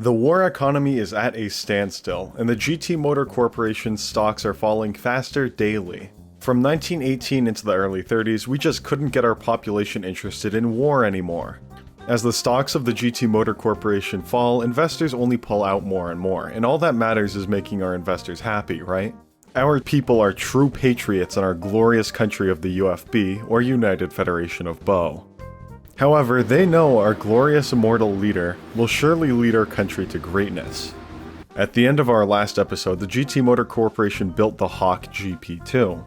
The war economy is at a standstill, and the GT Motor Corporation's stocks are falling faster daily. From 1918 into the early 30s, we just couldn't get our population interested in war anymore. As the stocks of the GT Motor Corporation fall, investors only pull out more and more, and all that matters is making our investors happy, right? Our people are true patriots in our glorious country of the UFB, or United Federation of Bow. However, they know our glorious immortal leader will surely lead our country to greatness. At the end of our last episode, the GT Motor Corporation built the Hawk GP2.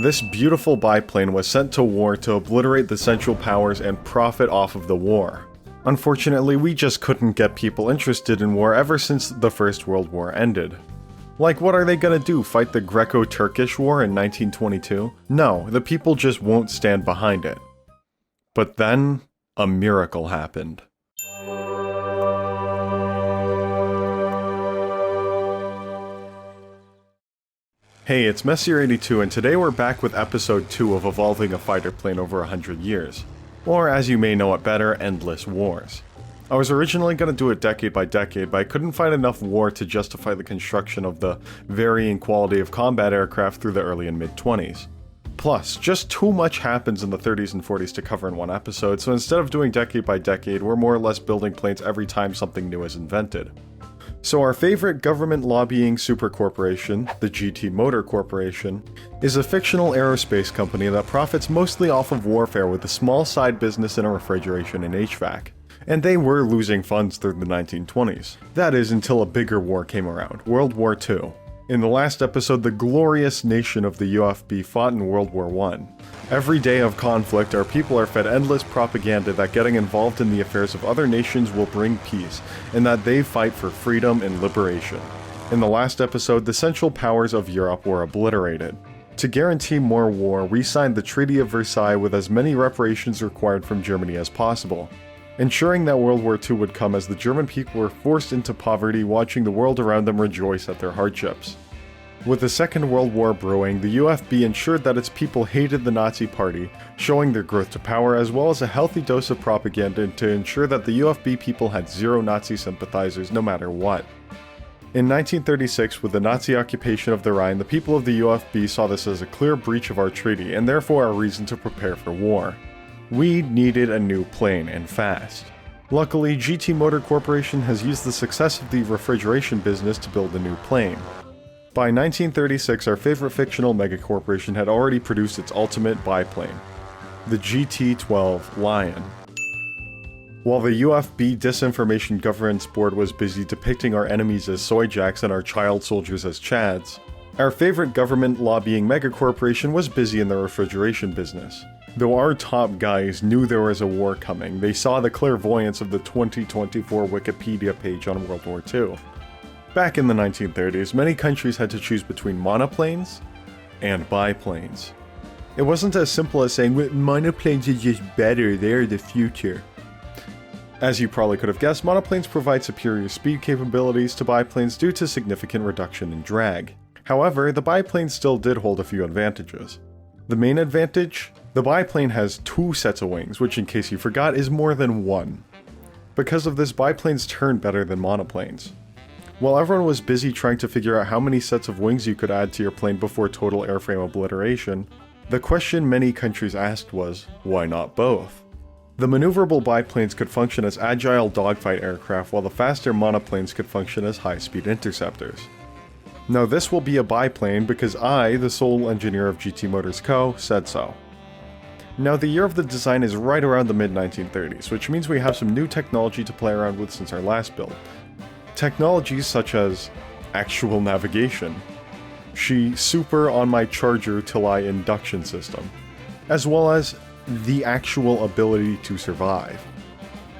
This beautiful biplane was sent to war to obliterate the Central Powers and profit off of the war. Unfortunately, we just couldn't get people interested in war ever since the First World War ended. Like, what are they gonna do, fight the Greco-Turkish War in 1922? No, the people just won't stand behind it. But then, a miracle happened. Hey, it's Messier82, and today we're back with episode 2 of Evolving a Fighter Plane Over 100 Years. Or, as you may know it better, Endless Wars. I was originally going to do it decade by decade, but I couldn't find enough war to justify the construction of the varying quality of combat aircraft through the early and mid-20s. Plus, just too much happens in the 30s and 40s to cover in one episode, so instead of doing decade by decade, we're more or less building planes every time something new is invented. So our favorite government lobbying supercorporation, the GT Motor Corporation, is a fictional aerospace company that profits mostly off of warfare with a small side business in refrigeration and HVAC. And they were losing funds through the 1920s. That is, until a bigger war came around, World War II. In the last episode, the glorious nation of the UFB fought in World War I. Every day of conflict, our people are fed endless propaganda that getting involved in the affairs of other nations will bring peace, and that they fight for freedom and liberation. In the last episode, the Central Powers of Europe were obliterated. To guarantee more war, we signed the Treaty of Versailles with as many reparations required from Germany as possible, ensuring that World War II would come as the German people were forced into poverty, watching the world around them rejoice at their hardships. With the Second World War brewing, the UFB ensured that its people hated the Nazi Party, showing their growth to power, as well as a healthy dose of propaganda to ensure that the UFB people had zero Nazi sympathizers no matter what. In 1936, with the Nazi occupation of the Rhine, the people of the UFB saw this as a clear breach of our treaty, and therefore a reason to prepare for war. We needed a new plane, and fast. Luckily, GT Motor Corporation has used the success of the refrigeration business to build a new plane. By 1936, our favorite fictional megacorporation had already produced its ultimate biplane, the GT-12 Lion. While the UFB Disinformation Governance Board was busy depicting our enemies as soy jacks and our child soldiers as chads, our favorite government lobbying megacorporation was busy in the refrigeration business. Though our top guys knew there was a war coming, they saw the clairvoyance of the 2024 Wikipedia page on World War II. Back in the 1930s, many countries had to choose between monoplanes and biplanes. It wasn't as simple as saying, monoplanes are just better, they're the future. As you probably could have guessed, monoplanes provide superior speed capabilities to biplanes due to significant reduction in drag. However, the biplane still did hold a few advantages. The main advantage? The biplane has 2 sets of wings, which in case you forgot is more than 1. Because of this, biplanes turn better than monoplanes. While everyone was busy trying to figure out how many sets of wings you could add to your plane before total airframe obliteration, the question many countries asked was, why not both? The maneuverable biplanes could function as agile dogfight aircraft, while the faster monoplanes could function as high-speed interceptors. Now this will be a biplane because I, the sole engineer of GT Motors Co., said so. Now the year of the design is right around the mid-1930s, which means we have some new technology to play around with since our last build. Technologies such as actual navigation, she super on my charger till I induction system, as well as the actual ability to survive.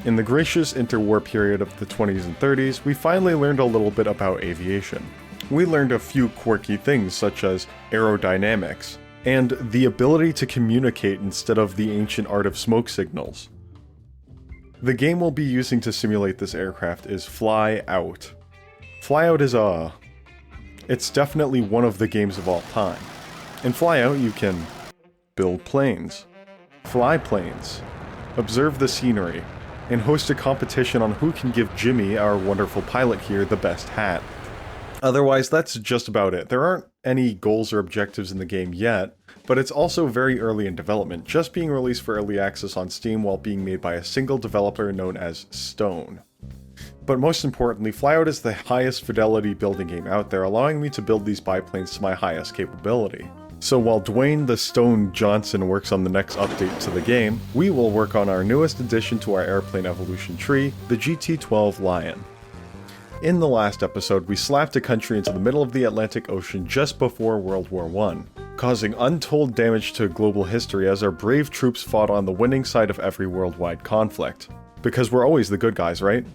In the gracious interwar period of the 20s and 30s, we finally learned a little bit about aviation. We learned a few quirky things such as aerodynamics, and the ability to communicate instead of the ancient art of smoke signals. The game we'll be using to simulate this aircraft is Fly Out. Fly Out is it's definitely one of the games of all time. In Fly Out you can build planes, fly planes, observe the scenery, and host a competition on who can give Jimmy, our wonderful pilot here, the best hat. Otherwise, that's just about it. There aren't any goals or objectives in the game yet, but it's also very early in development, just being released for early access on Steam while being made by a single developer known as Stone. But most importantly, Flyout is the highest fidelity building game out there, allowing me to build these biplanes to my highest capability. So while Dwayne the Stone Johnson works on the next update to the game, we will work on our newest addition to our airplane evolution tree, the GT-12 Lion. In the last episode, we slapped a country into the middle of the Atlantic Ocean just before World War I, causing untold damage to global history as our brave troops fought on the winning side of every worldwide conflict. Because we're always the good guys, right?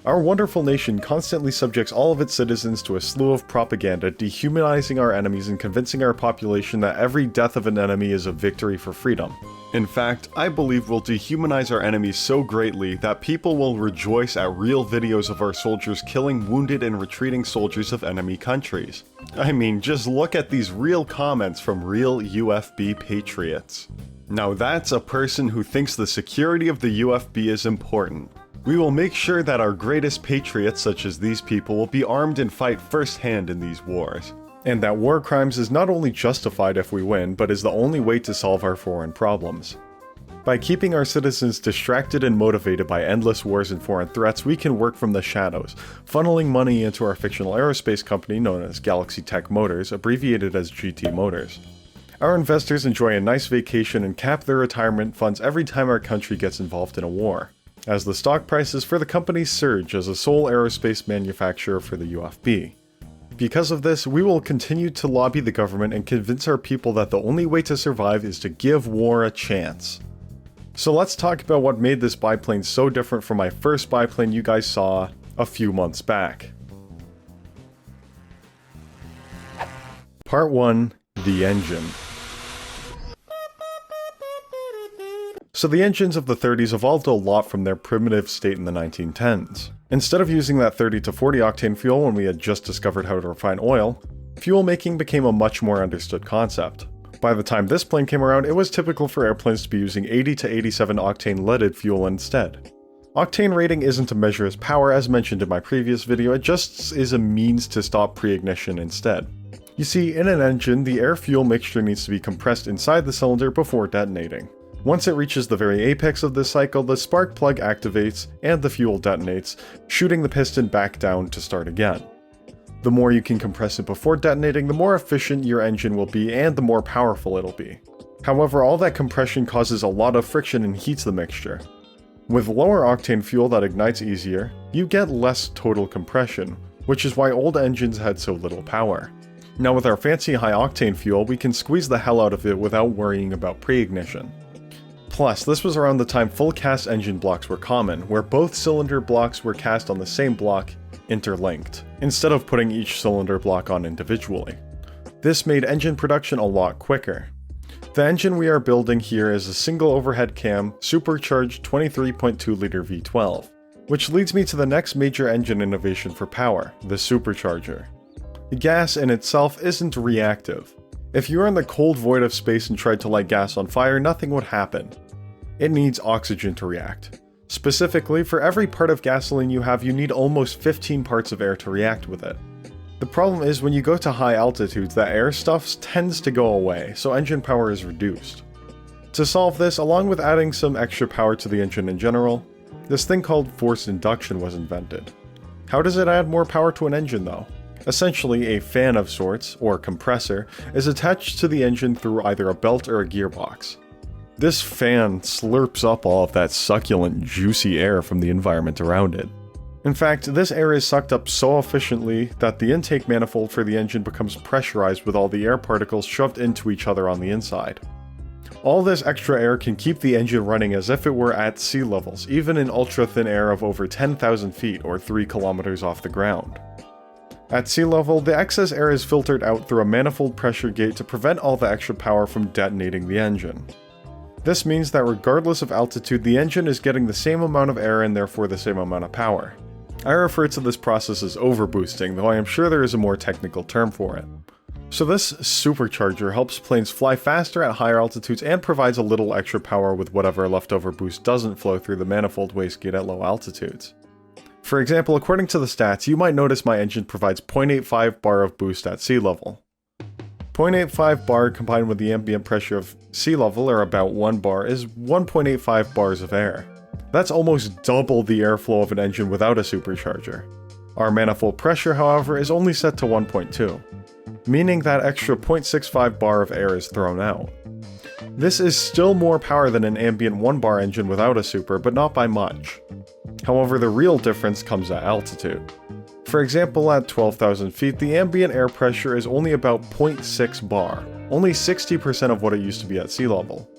Our wonderful nation constantly subjects all of its citizens to a slew of propaganda, dehumanizing our enemies and convincing our population that every death of an enemy is a victory for freedom. In fact, I believe we'll dehumanize our enemies so greatly that people will rejoice at real videos of our soldiers killing wounded and retreating soldiers of enemy countries. I mean, just look at these real comments from real UFB patriots. Now that's a person who thinks the security of the UFB is important. We will make sure that our greatest patriots such as these people will be armed and fight firsthand in these wars. And that war crimes is not only justified if we win, but is the only way to solve our foreign problems. By keeping our citizens distracted and motivated by endless wars and foreign threats, we can work from the shadows, funneling money into our fictional aerospace company known as Galaxy Tech Motors, abbreviated as GT Motors. Our investors enjoy a nice vacation and cap their retirement funds every time our country gets involved in a war, as the stock prices for the company surge as a sole aerospace manufacturer for the UFB. Because of this, we will continue to lobby the government and convince our people that the only way to survive is to give war a chance. So let's talk about what made this biplane so different from my first biplane you guys saw a few months back. Part 1. The engine. So the engines of the 30s evolved a lot from their primitive state in the 1910s. Instead of using that 30 to 40 octane fuel when we had just discovered how to refine oil, fuel making became a much more understood concept. By the time this plane came around, it was typical for airplanes to be using 80 to 87 octane leaded fuel instead. Octane rating isn't a measure as power as mentioned in my previous video, it just is a means to stop pre-ignition instead. You see, in an engine, the air-fuel mixture needs to be compressed inside the cylinder before detonating. Once it reaches the very apex of this cycle, the spark plug activates and the fuel detonates, shooting the piston back down to start again. The more you can compress it before detonating, the more efficient your engine will be and the more powerful it'll be. However, all that compression causes a lot of friction and heats the mixture. With lower octane fuel that ignites easier, you get less total compression, which is why old engines had so little power. Now with our fancy high octane fuel, we can squeeze the hell out of it without worrying about pre-ignition. Plus, this was around the time full cast engine blocks were common, where both cylinder blocks were cast on the same block, interlinked, instead of putting each cylinder block on individually. This made engine production a lot quicker. The engine we are building here is a single overhead cam, supercharged 23.2 liter V12, which leads me to the next major engine innovation for power, the supercharger. The gas in itself isn't reactive. If you were in the cold void of space and tried to light gas on fire, nothing would happen. It needs oxygen to react. Specifically, for every part of gasoline you have, you need almost 15 parts of air to react with it. The problem is when you go to high altitudes, that air stuff tends to go away, so engine power is reduced. To solve this, along with adding some extra power to the engine in general, this thing called forced induction was invented. How does it add more power to an engine though? Essentially, a fan of sorts, or compressor, is attached to the engine through either a belt or a gearbox. This fan slurps up all of that succulent, juicy air from the environment around it. In fact, this air is sucked up so efficiently that the intake manifold for the engine becomes pressurized with all the air particles shoved into each other on the inside. All this extra air can keep the engine running as if it were at sea levels, even in ultra-thin air of over 10,000 feet or 3 kilometers off the ground. At sea level, the excess air is filtered out through a manifold pressure gate to prevent all the extra power from detonating the engine. This means that regardless of altitude, the engine is getting the same amount of air and therefore the same amount of power. I refer to this process as overboosting, though I am sure there is a more technical term for it. So this supercharger helps planes fly faster at higher altitudes and provides a little extra power with whatever leftover boost doesn't flow through the manifold wastegate at low altitudes. For example, according to the stats, you might notice my engine provides 0.85 bar of boost at sea level. 0.85 bar combined with the ambient pressure of sea level, or about 1 bar, is 1.85 bars of air. That's almost double the airflow of an engine without a supercharger. Our manifold pressure, however, is only set to 1.2, meaning that extra 0.65 bar of air is thrown out. This is still more power than an ambient 1 bar engine without a super, but not by much. However, the real difference comes at altitude. For example, at 12,000 feet, the ambient air pressure is only about 0.6 bar, only 60% of what it used to be at sea level.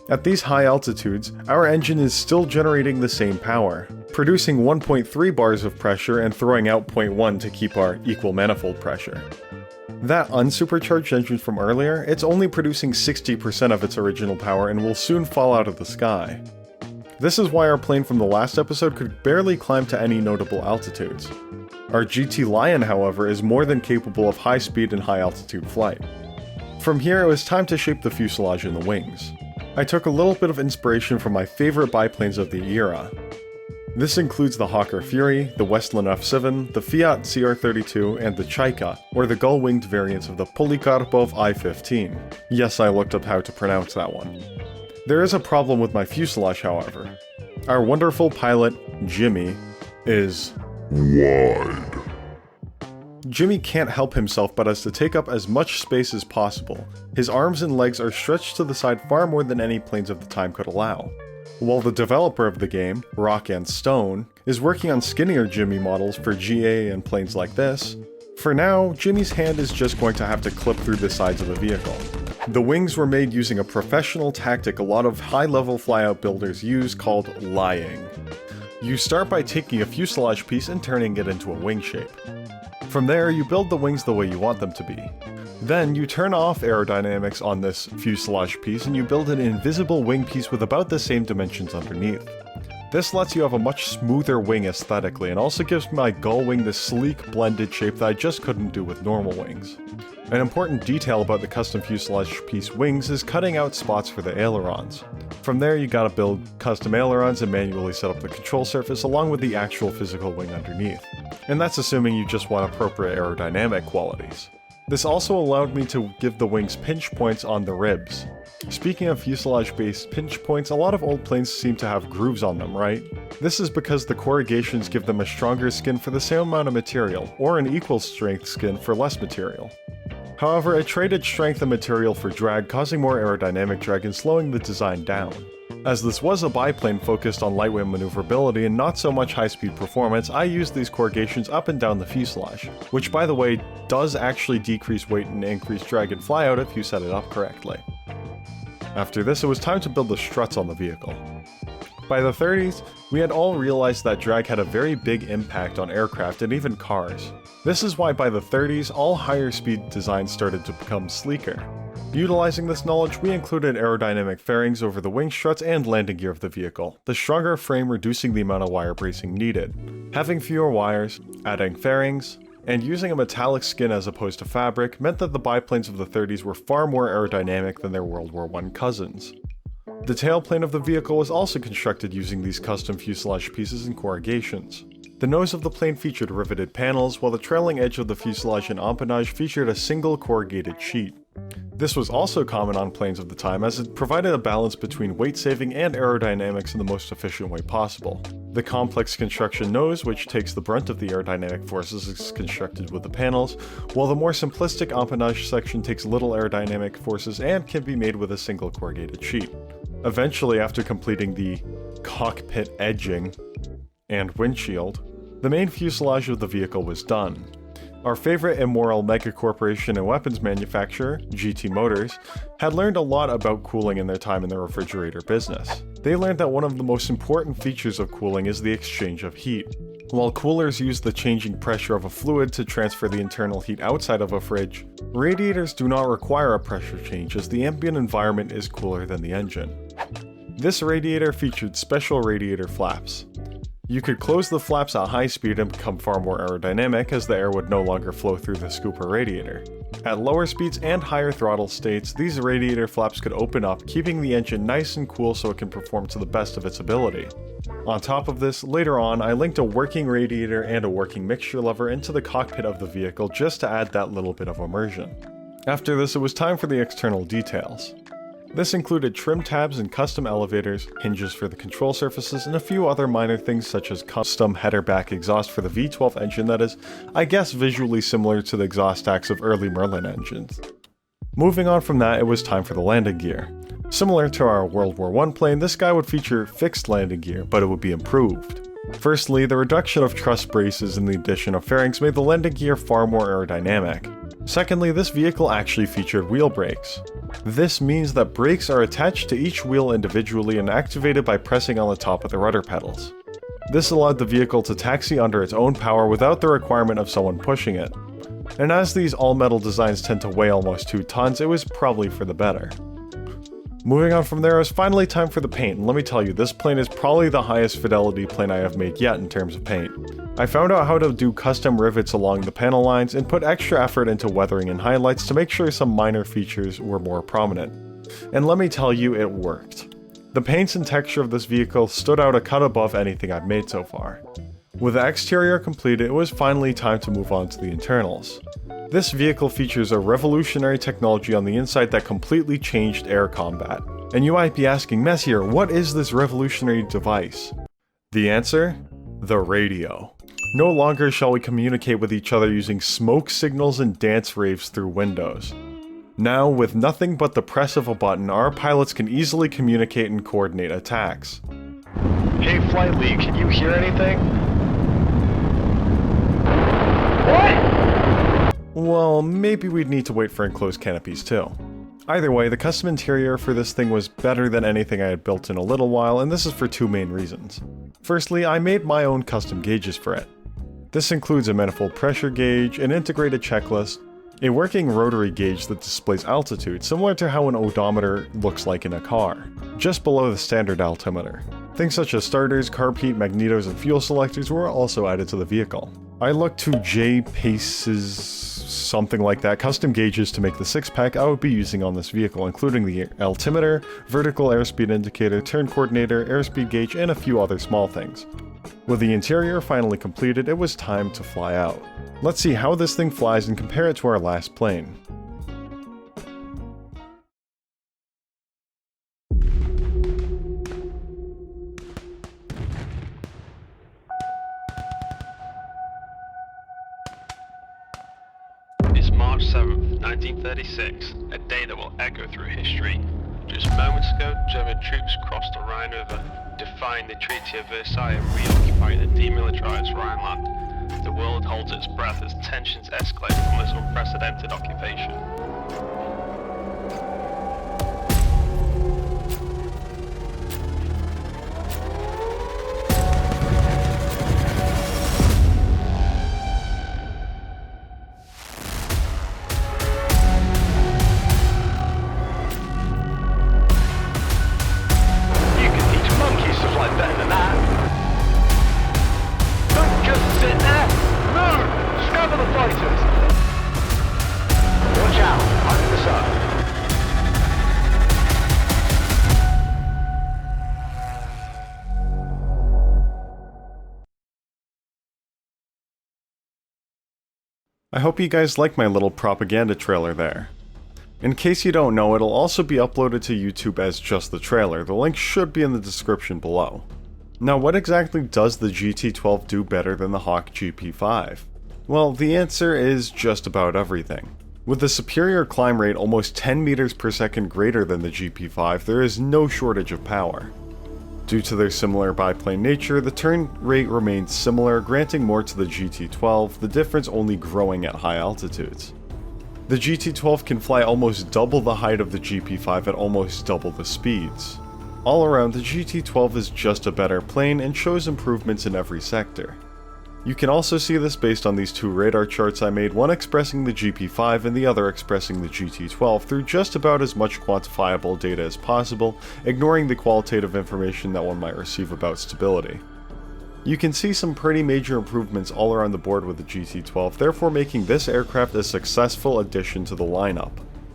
At these high altitudes, our engine is still generating the same power, producing 1.3 bars of pressure and throwing out 0.1 to keep our equal manifold pressure. That unsupercharged engine from earlier, it's only producing 60% of its original power and will soon fall out of the sky. This is why our plane from the last episode could barely climb to any notable altitudes. Our GT Lion, however, is more than capable of high speed and high altitude flight. From here, it was time to shape the fuselage and the wings. I took a little bit of inspiration from my favorite biplanes of the era. This includes the Hawker Fury, the Westland F7, the Fiat CR32, and the Chaika, or the gull-winged variants of the Polikarpov I-15. Yes, I looked up how to pronounce that one. There is a problem with my fuselage, however. Our wonderful pilot, Jimmy, is wide. Jimmy can't help himself but has to take up as much space as possible. His arms and legs are stretched to the side far more than any planes of the time could allow. While the developer of the game, Rock and Stone, is working on skinnier Jimmy models for GA and planes like this, for now, Jimmy's hand is just going to have to clip through the sides of the vehicle. The wings were made using a professional tactic a lot of high-level flyout builders use called lying. You start by taking a fuselage piece and turning it into a wing shape. From there, you build the wings the way you want them to be. Then, you turn off aerodynamics on this fuselage piece and you build an invisible wing piece with about the same dimensions underneath. This lets you have a much smoother wing aesthetically and also gives my gull wing the sleek, blended shape that I just couldn't do with normal wings. An important detail about the custom fuselage piece wings is cutting out spots for the ailerons. From there, you gotta build custom ailerons and manually set up the control surface along with the actual physical wing underneath. And that's assuming you just want appropriate aerodynamic qualities. This also allowed me to give the wings pinch points on the ribs. Speaking of fuselage-based pinch points, a lot of old planes seem to have grooves on them, right? This is because the corrugations give them a stronger skin for the same amount of material, or an equal strength skin for less material. However, it traded strength and material for drag, causing more aerodynamic drag and slowing the design down. As this was a biplane focused on lightweight maneuverability and not so much high-speed performance, I used these corrugations up and down the fuselage, which by the way does actually decrease weight and increase drag and flyout if you set it up correctly. After this, it was time to build the struts on the vehicle. By the 30s, we had all realized that drag had a very big impact on aircraft and even cars. This is why by the 30s, all higher speed designs started to become sleeker. Utilizing this knowledge, we included aerodynamic fairings over the wing struts and landing gear of the vehicle, the stronger frame reducing the amount of wire bracing needed. Having fewer wires, adding fairings, and using a metallic skin as opposed to fabric meant that the biplanes of the 30s were far more aerodynamic than their World War I cousins. The tailplane of the vehicle was also constructed using these custom fuselage pieces and corrugations. The nose of the plane featured riveted panels, while the trailing edge of the fuselage and empennage featured a single corrugated sheet. This was also common on planes of the time as it provided a balance between weight saving and aerodynamics in the most efficient way possible. The complex construction nose, which takes the brunt of the aerodynamic forces, is constructed with the panels, while the more simplistic empennage section takes little aerodynamic forces and can be made with a single corrugated sheet. Eventually, after completing the cockpit edging and windshield, the main fuselage of the vehicle was done. Our favorite immoral megacorporation and weapons manufacturer, GT Motors, had learned a lot about cooling in their time in the refrigerator business. They learned that one of the most important features of cooling is the exchange of heat. While coolers use the changing pressure of a fluid to transfer the internal heat outside of a fridge, radiators do not require a pressure change as the ambient environment is cooler than the engine. This radiator featured special radiator flaps. You could close the flaps at high speed and become far more aerodynamic as the air would no longer flow through the scooper radiator. At lower speeds and higher throttle states, these radiator flaps could open up, keeping the engine nice and cool so it can perform to the best of its ability. On top of this, later on, I linked a working radiator and a working mixture lever into the cockpit of the vehicle just to add that little bit of immersion. After this, it was time for the external details. This included trim tabs and custom elevators, hinges for the control surfaces, and a few other minor things such as custom header back exhaust for the V12 engine that is, I guess, visually similar to the exhaust stacks of early Merlin engines. Moving on from that, it was time for the landing gear. Similar to our World War I plane, this guy would feature fixed landing gear, but it would be improved. Firstly, the reduction of truss braces and the addition of fairings made the landing gear far more aerodynamic. Secondly, this vehicle actually featured wheel brakes. This means that brakes are attached to each wheel individually and activated by pressing on the top of the rudder pedals. This allowed the vehicle to taxi under its own power without the requirement of someone pushing it. And as these all-metal designs tend to weigh almost 2 tons, it was probably for the better. Moving on from there, it was finally time for the paint, and let me tell you, this plane is probably the highest fidelity plane I have made yet in terms of paint. I found out how to do custom rivets along the panel lines and put extra effort into weathering and highlights to make sure some minor features were more prominent. And let me tell you, it worked. The paints and texture of this vehicle stood out a cut above anything I've made so far. With the exterior completed, it was finally time to move on to the internals. This vehicle features a revolutionary technology on the inside that completely changed air combat. And you might be asking, Messier, what is this revolutionary device? The answer? The radio. No longer shall we communicate with each other using smoke signals and dance raves through windows. Now, with nothing but the press of a button, our pilots can easily communicate and coordinate attacks. Hey Flight Lead, can you hear anything? What? Well, maybe we'd need to wait for enclosed canopies too. Either way, the custom interior for this thing was better than anything I had built in a little while, and this is for 2 main reasons. Firstly, I made my own custom gauges for it. This includes a manifold pressure gauge, an integrated checklist, a working rotary gauge that displays altitude, similar to how an odometer looks like in a car, just below the standard altimeter. Things such as starters, carb heat, magnetos, and fuel selectors were also added to the vehicle. I looked to J-Pace's something like that, custom gauges to make the 6-pack I would be using on this vehicle, including the altimeter, vertical airspeed indicator, turn coordinator, airspeed gauge, and a few other small things. With the interior finally completed, it was time to fly out. Let's see how this thing flies and compare it to our last plane. It's March 7th, 1936, a day that will echo through history. Just moments ago, German troops crossed the Rhine River, defying the Treaty of Versailles and reoccupying the demilitarized Rhineland. The world holds its breath as tensions escalate from this unprecedented occupation. I hope you guys like my little propaganda trailer there. In case you don't know, it'll also be uploaded to YouTube as just the trailer. The link should be in the description below. Now, what exactly does the GT12 do better than the Hawk GP5? Well, the answer is just about everything. With a superior climb rate almost 10 meters per second greater than the GP5, there is no shortage of power. Due to their similar biplane nature, the turn rate remains similar, granting more to the GT12, the difference only growing at high altitudes. The GT12 can fly almost double the height of the GP5 at almost double the speeds. All around, the GT12 is just a better plane and shows improvements in every sector. You can also see this based on these 2 radar charts I made, one expressing the GP5 and the other expressing the GT12 through just about as much quantifiable data as possible, ignoring the qualitative information that one might receive about stability. You can see some pretty major improvements all around the board with the GT12, therefore making this aircraft a successful addition to the lineup.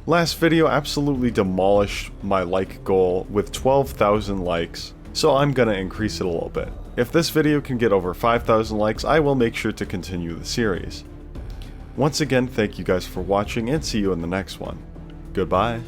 Last video absolutely demolished my like goal with 12,000 likes, so I'm gonna increase it a little bit. If this video can get over 5,000 likes, I will make sure to continue the series. Once again, thank you guys for watching and see you in the next one. Goodbye.